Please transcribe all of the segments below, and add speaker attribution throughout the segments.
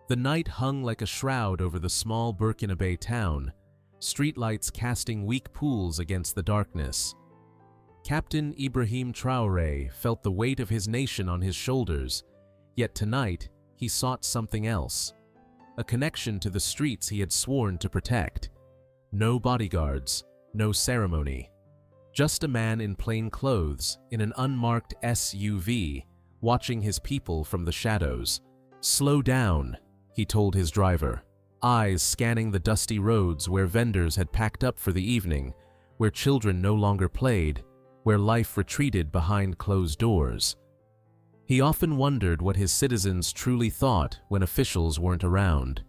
Speaker 1: The night hung like a shroud over the small Burkinabe town, streetlights casting weak pools against the darkness. Captain Ibrahim Traoré felt the weight of his nation on his shoulders, yet tonight he sought something else. A connection to the streets he had sworn to protect. No bodyguards, no ceremony. Just a man in plain clothes, in an unmarked SUV, watching his people from the shadows. "Slow down," he told his driver, eyes scanning the dusty roads where vendors had packed up for the evening, where children no longer played, where life retreated behind closed doors. He often wondered what his citizens truly thought when officials weren't around.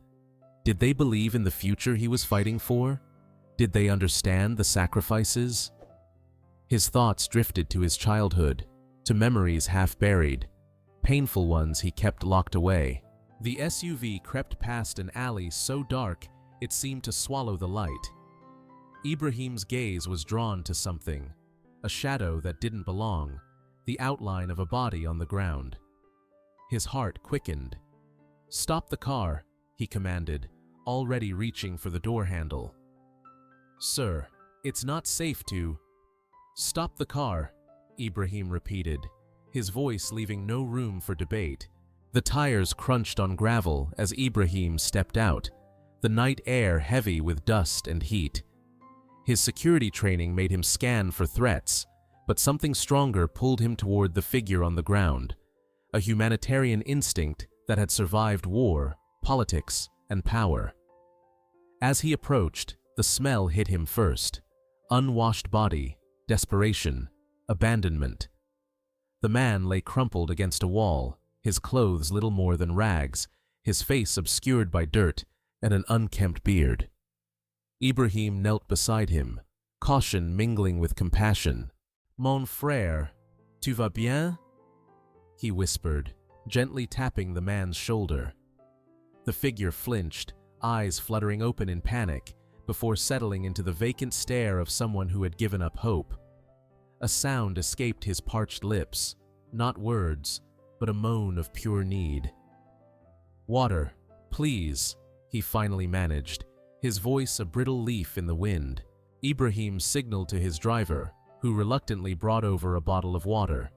Speaker 1: Did they believe in the future he was fighting for? Did they understand the sacrifices? His thoughts drifted to his childhood, to memories half buried, painful ones he kept locked away. The SUV crept past an alley so dark it seemed to swallow the light. Ibrahim's gaze was drawn to something, a shadow that didn't belong, the outline of a body on the ground. His heart quickened. "Stop the car," he commanded, already reaching for the door handle. "Sir, it's not safe to—" "Stop the car," Ibrahim repeated, his voice leaving no room for debate. The tires crunched on gravel as Ibrahim stepped out, the night air heavy with dust and heat. His security training made him scan for threats, but something stronger pulled him toward the figure on the ground, a humanitarian instinct that had survived war, politics, and power. As he approached, the smell hit him first. Unwashed body, desperation, abandonment. The man lay crumpled against a wall, his clothes little more than rags, his face obscured by dirt and an unkempt beard. Ibrahim knelt beside him, caution mingling with compassion. "Mon frère, tu vas bien?" he whispered, gently tapping the man's shoulder. The figure flinched, eyes fluttering open in panic, before settling into the vacant stare of someone who had given up hope. A sound escaped his parched lips, not words, but a moan of pure need. "Water, please," he finally managed, his voice a brittle leaf in the wind. Ibrahim signaled to his driver, who reluctantly brought over a bottle of water.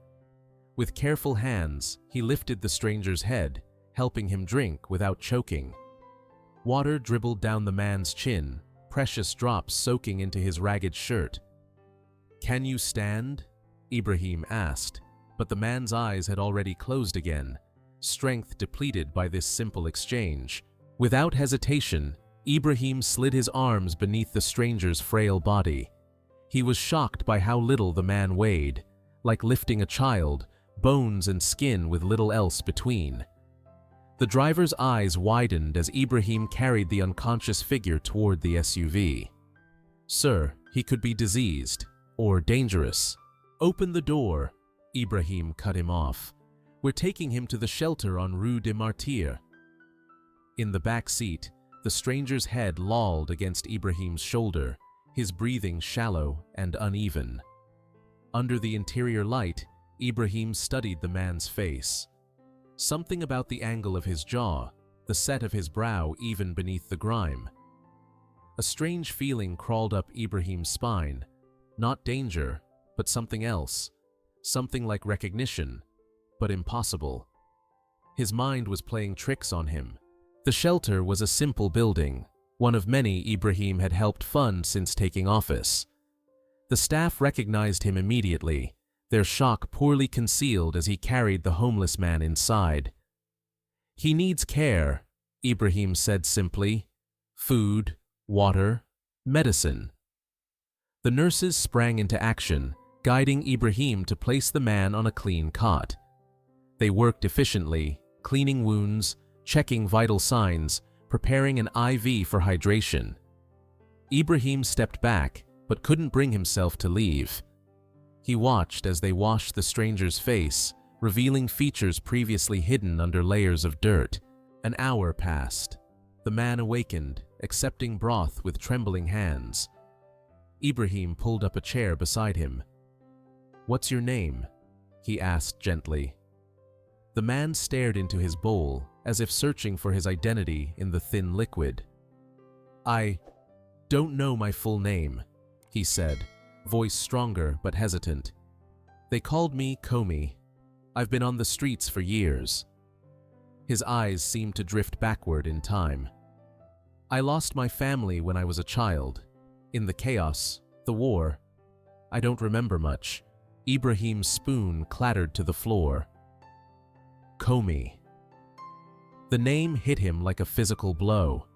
Speaker 1: With careful hands, he lifted the stranger's head, helping him drink without choking. Water dribbled down the man's chin, precious drops soaking into his ragged shirt. "Can you stand?" Ibrahim asked, but the man's eyes had already closed again, strength depleted by this simple exchange. Without hesitation, Ibrahim slid his arms beneath the stranger's frail body. He was shocked by how little the man weighed, like lifting a child, bones and skin with little else between. The driver's eyes widened as Ibrahim carried the unconscious figure toward the SUV. "Sir, he could be diseased, or dangerous." "Open the door," Ibrahim cut him off. "We're taking him to the shelter on Rue des Martyrs." In the back seat, the stranger's head lolled against Ibrahim's shoulder, his breathing shallow and uneven. Under the interior light, Ibrahim studied the man's face. Something about the angle of his jaw, the set of his brow even beneath the grime. A strange feeling crawled up Ibrahim's spine. Not danger, but something else. Something like recognition, but impossible. His mind was playing tricks on him. The shelter was a simple building, one of many Ibrahim had helped fund since taking office. The staff recognized him immediately, their shock poorly concealed as he carried the homeless man inside. "He needs care," Ibrahim said simply. "Food, water, medicine." The nurses sprang into action, guiding Ibrahim to place the man on a clean cot. They worked efficiently, cleaning wounds, checking vital signs, preparing an IV for hydration. Ibrahim stepped back, but couldn't bring himself to leave. He watched as they washed the stranger's face, revealing features previously hidden under layers of dirt. An hour passed. The man awakened, accepting broth with trembling hands. Ibrahim pulled up a chair beside him. "What's your name?" he asked gently. The man stared into his bowl, as if searching for his identity in the thin liquid. "I don't know my full name," he said, voice stronger but hesitant. "They called me Comey. I've been on the streets for years." His eyes seemed to drift backward in time. "I lost my family when I was a child. In the chaos, the war. I don't remember much." Ibrahim's spoon clattered to the floor. Comey. The name hit him like a physical blow.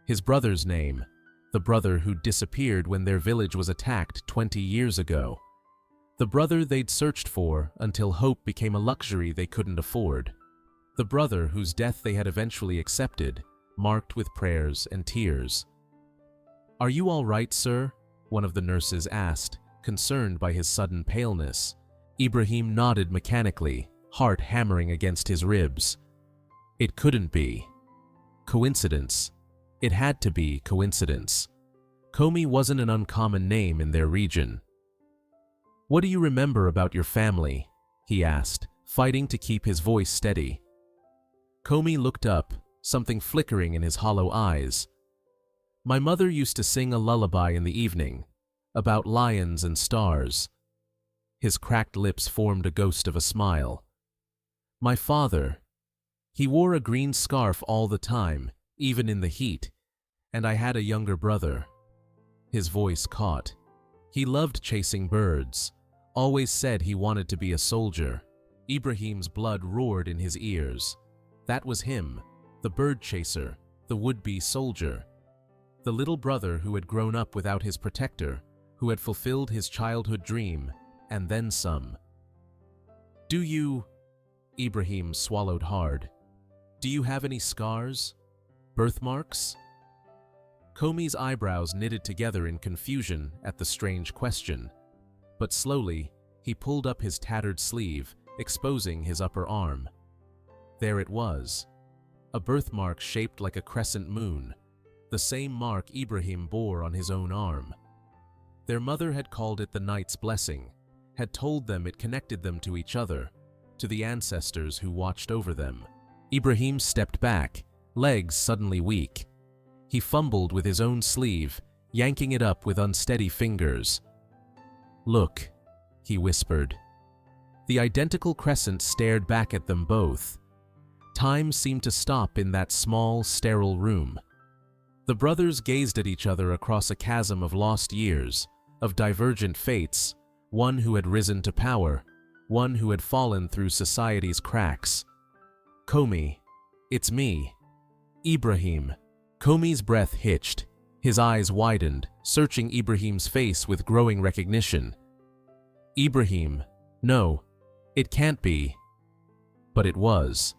Speaker 1: His brother's name, the brother who disappeared when their village was attacked 20 years ago. The brother they'd searched for until hope became a luxury they couldn't afford. The brother whose death they had eventually accepted, marked with prayers and tears. "Are you all right, sir?" one of the nurses asked, concerned by his sudden paleness. Ibrahim nodded mechanically, heart hammering against his ribs. It couldn't be. Coincidence. It had to be coincidence. Comey wasn't an uncommon name in their region. "What do you remember about your family?" he asked, fighting to keep his voice steady. Comey looked up, something flickering in his hollow eyes. "My mother used to sing a lullaby in the evening, about lions and stars." His cracked lips formed a ghost of a smile. "My father, he wore a green scarf all the time, even in the heat, and I had a younger brother." His voice caught. "He loved chasing birds, always said he wanted to be a soldier." Ibrahim's blood roared in his ears. That was him, the bird chaser, the would-be soldier. The little brother who had grown up without his protector, who had fulfilled his childhood dream, and then some. "Do you—" Ibrahim swallowed hard. "Do you have any scars? Birthmarks?" Comey's eyebrows knitted together in confusion at the strange question, but slowly he pulled up his tattered sleeve, exposing his upper arm. There it was, a birthmark shaped like a crescent moon, the same mark Ibrahim bore on his own arm. Their mother had called it the Knight's Blessing, had told them it connected them to each other, to the ancestors who watched over them. Ibrahim stepped back, legs suddenly weak. He fumbled with his own sleeve, yanking it up with unsteady fingers. "Look," he whispered. The identical crescent stared back at them both. Time seemed to stop in that small, sterile room. The brothers gazed at each other across a chasm of lost years, of divergent fates, one who had risen to power, one who had fallen through society's cracks. "Comey, it's me. Ibrahim." Comey's breath hitched. His eyes widened, searching Ibrahim's face with growing recognition. "Ibrahim, no, it can't be." But it was.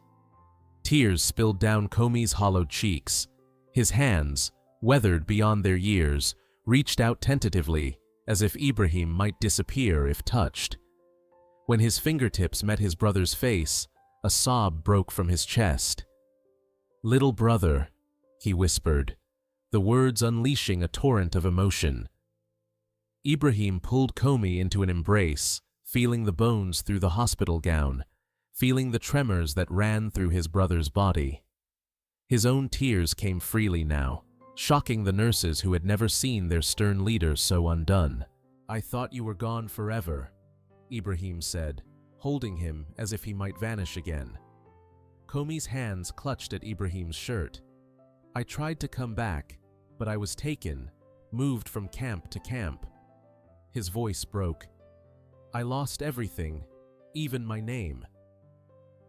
Speaker 1: Tears spilled down Comey's hollowed cheeks. His hands, weathered beyond their years, reached out tentatively, as if Ibrahim might disappear if touched. When his fingertips met his brother's face, a sob broke from his chest. "Little brother," he whispered, the words unleashing a torrent of emotion. Ibrahim pulled Comey into an embrace, feeling the bones through the hospital gown, feeling the tremors that ran through his brother's body. His own tears came freely now, shocking the nurses who had never seen their stern leader so undone. "I thought you were gone forever," Ibrahim said, holding him as if he might vanish again. Comey's hands clutched at Ibrahim's shirt. "I tried to come back, but I was taken, moved from camp to camp." His voice broke. "I lost everything, even my name."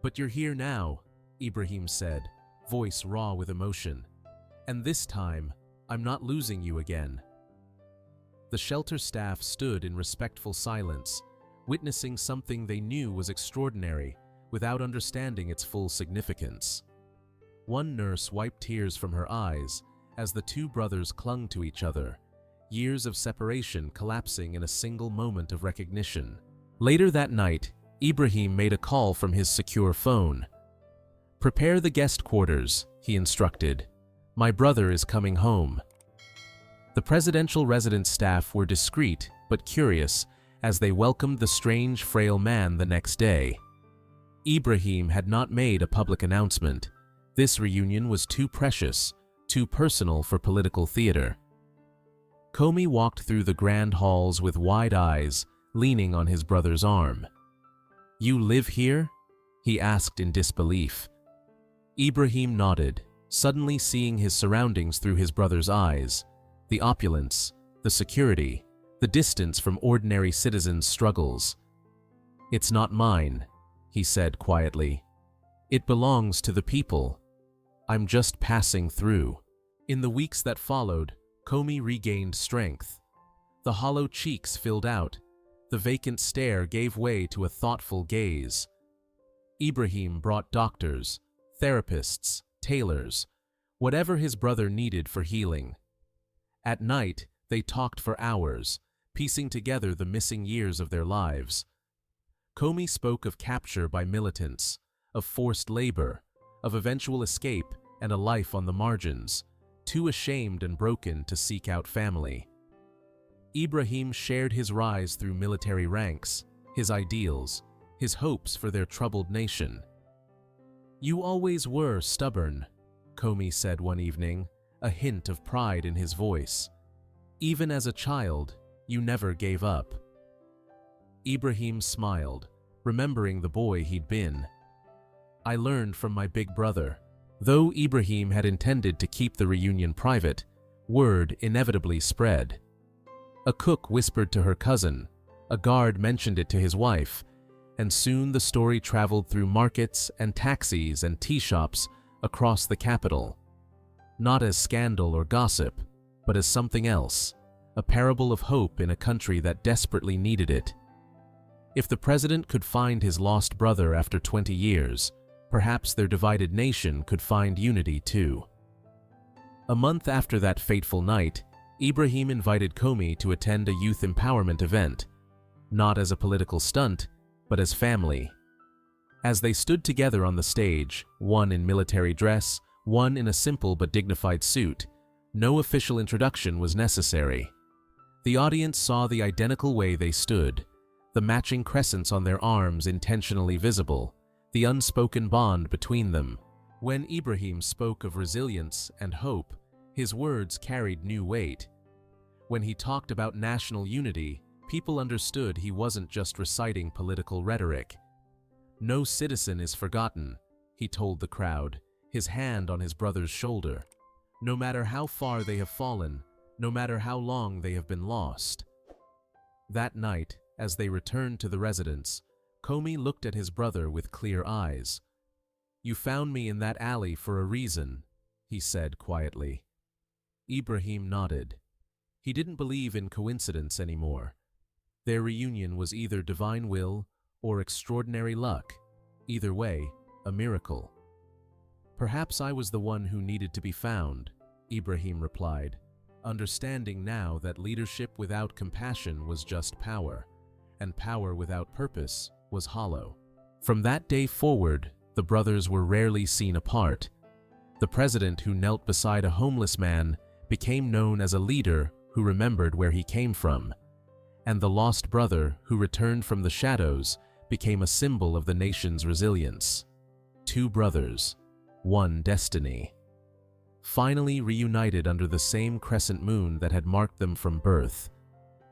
Speaker 1: "But you're here now," Ibrahim said, voice raw with emotion. "And this time, I'm not losing you again." The shelter staff stood in respectful silence, witnessing something they knew was extraordinary without understanding its full significance. One nurse wiped tears from her eyes as the two brothers clung to each other, years of separation collapsing in a single moment of recognition. Later that night, Ibrahim made a call from his secure phone. "Prepare the guest quarters," he instructed. "My brother is coming home." The presidential residence staff were discreet but curious as they welcomed the strange, frail man the next day. Ibrahim had not made a public announcement. This reunion was too precious, too personal for political theater. Comey walked through the grand halls with wide eyes, leaning on his brother's arm. "You live here?" he asked in disbelief. Ibrahim nodded, suddenly seeing his surroundings through his brother's eyes: the opulence, the security, the distance from ordinary citizens' struggles. "It's not mine," he said quietly. "It belongs to the people. I'm just passing through." In the weeks that followed, Comey regained strength. The hollow cheeks filled out. The vacant stare gave way to a thoughtful gaze. Ibrahim brought doctors, therapists, tailors, whatever his brother needed for healing. At night, they talked for hours, piecing together the missing years of their lives. Comey spoke of capture by militants, of forced labor, of eventual escape and a life on the margins, too ashamed and broken to seek out family. Ibrahim shared his rise through military ranks, his ideals, his hopes for their troubled nation. "You always were stubborn," Comey said one evening, a hint of pride in his voice. "Even as a child, you never gave up." Ibrahim smiled, remembering the boy he'd been. "I learned from my big brother." Though Ibrahim had intended to keep the reunion private, word inevitably spread. A cook whispered to her cousin, a guard mentioned it to his wife, and soon the story traveled through markets and taxis and tea shops across the capital. Not as scandal or gossip, but as something else, a parable of hope in a country that desperately needed it. If the president could find his lost brother after 20 years, perhaps their divided nation could find unity too. A month after that fateful night, Ibrahim invited Comey to attend a youth empowerment event, not as a political stunt, but as family. As they stood together on the stage, one in military dress, one in a simple but dignified suit, no official introduction was necessary. The audience saw the identical way they stood, the matching crescents on their arms intentionally visible, the unspoken bond between them. When Ibrahim spoke of resilience and hope, his words carried new weight. When he talked about national unity, people understood he wasn't just reciting political rhetoric. "No citizen is forgotten," he told the crowd, his hand on his brother's shoulder. "No matter how far they have fallen, no matter how long they have been lost." That night, as they returned to the residence, Comey looked at his brother with clear eyes. "You found me in that alley for a reason," he said quietly. Ibrahim nodded. He didn't believe in coincidence anymore. Their reunion was either divine will or extraordinary luck. Either way, a miracle. "Perhaps I was the one who needed to be found," Ibrahim replied, understanding now that leadership without compassion was just power, and power without purpose was hollow. From that day forward, the brothers were rarely seen apart. The president who knelt beside a homeless man became known as a leader who remembered where he came from, and the lost brother who returned from the shadows became a symbol of the nation's resilience. Two brothers, one destiny. Finally reunited under the same crescent moon that had marked them from birth,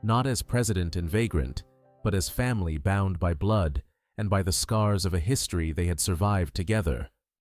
Speaker 1: not as president and vagrant, but as family bound by blood and by the scars of a history they had survived together.